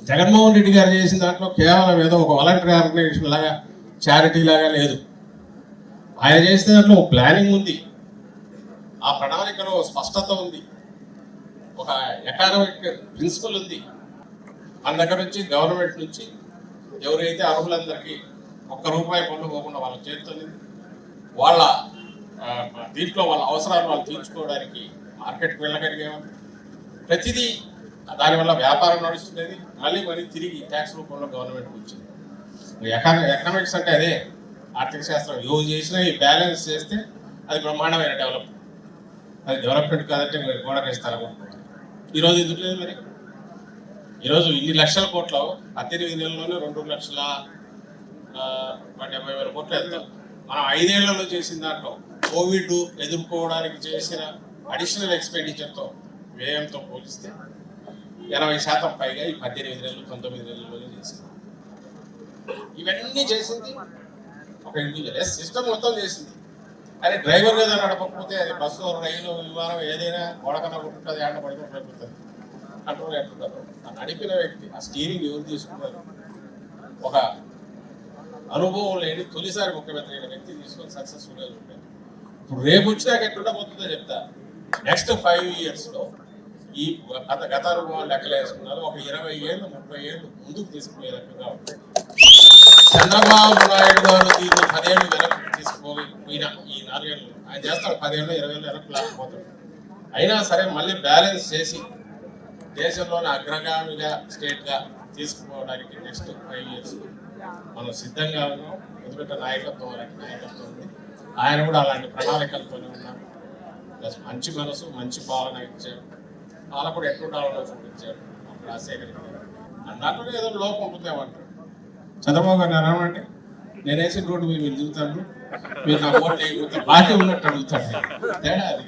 జగన్మోహన్ రెడ్డి గారు చేసిన దాంట్లో కేవలం ఏదో ఒక వాలంటరీ ఆర్గనైజేషన్ లాగా చారిటీ లాగా లేదు. ఆయన చేసిన దాంట్లో ఒక ప్లానింగ్ ఉంది, ఆ ప్రణాళికలో స్పష్టత ఉంది, ఒక ఎకానమిక్ ప్రిన్సిపల్ ఉంది. మన దగ్గర నుంచి గవర్నమెంట్ నుంచి ఎవరైతే అర్హులందరికీ ₹1 పన్ను పోకుండా వాళ్ళ చేరుతుంది. వాళ్ళ దీంట్లో వాళ్ళ అవసరాలు వాళ్ళు తీర్చుకోవడానికి మార్కెట్కి వెళ్ళగలిగేవాళ్ళు. ప్రతిదీ దానివల్ల వ్యాపారం నడుస్తున్నది. మళ్ళీ తిరిగి ట్యాక్స్ రూపంలో గవర్నమెంట్ వచ్చింది. ఎకనామిక్స్ అంటే అదే ఆర్థిక శాస్త్రం. ఏవి చేసినా ఈ బ్యాలెన్స్ చేస్తే అది బ్రహ్మాండమైన డెవలప్మెంట్. అది డెవలప్మెంట్ కాదంటే మీరు గోడకేస్తారు. ఈరోజు ఎందుకు లేదు మరి? ఈరోజు ఇన్ని లక్షల కోట్లు 18 నెలల్లోనే 2,70,000 కోట్లు వెళ్తాం. మనం 5 ఏళ్లలో చేసిన దాంట్లో కోవిడ్ ఎదుర్కోవడానికి చేసిన అడిషనల్ ఎక్స్పెండిచర్తో వ్యయంతో పోలిస్తే 80% పైగా ఈ 18 నెలలు 19 నెలల్లోనే చేసింది. ఇవన్నీ చేసింది ఒక ఇండివిజువల్. సిస్టమ్ మొత్తం చేసింది. అదే డ్రైవర్ కదా నడపకపోతే అది బస్సు, రైలు, విమానం ఏదైనా గోడకన్నా కొట్టుకుంటుంది, ఆడ పడుకుంటుంది, కంట్రోల్ ఎట్లుంటారు. ఆ నడిపిన వ్యక్తి, ఆ స్టీరింగ్ ఎవరు తీసుకున్నారు? ఒక అనుభవం లేని తొలిసారి ముఖ్యమంత్రి అయిన వ్యక్తి తీసుకొని సక్సెస్ఫుల్గా చూపారు. ఇప్పుడు రేపు వచ్చినాక ఎట్లుండబోతుందో చెప్తా. నెక్స్ట్ 5 ఇయర్స్లో ఈ గత అనుభవాలు లెక్కలు వేసుకున్నారు. ఒక 20 ఏళ్ళు 30 ఏళ్ళు ముందుకు తీసుకుపోయే రకంగా ఉంటుంది. చంద్రబాబు నాయుడు గారు దీన్ని 10 ఏళ్ళు వెనక్కి తీసుకుపోయినా ఈ 4 ఏళ్ళు ఆయన చేస్తాడు, 10 ఏళ్ళు 20 ఏళ్ళు వెనక్కి లేకపోతాడు. అయినా సరే మళ్ళీ బ్యాలెన్స్ చేసి దేశంలోని అగ్రగామిగా స్టేట్గా తీసుకుపోవడానికి నెక్స్ట్ 5 ఇయర్స్ మనం సిద్ధంగా ఉన్నాం. ఎందుకంటే నాయకత్వం ఉంది. ఆయన కూడా అలాంటి ప్రణాళికలతోనే ఉన్నారు. ప్లస్ మంచి మనసు, మంచి పాలన ఇచ్చారు. పాలకుడు ఎట్లుండాలో చూపించారు. అప్పుడు రాజశేఖర్ అన్నట్టు ఏదో లోపం ఉంటుందేమంటారు. చంద్రబాబు గారు అన్నామంటే నేను వేసిన రోడ్డు మీరు దిగుతాను, మీరు నా ఓట్లు బాగా ఉన్నట్టు అడుగుతాడు. తేడా అది.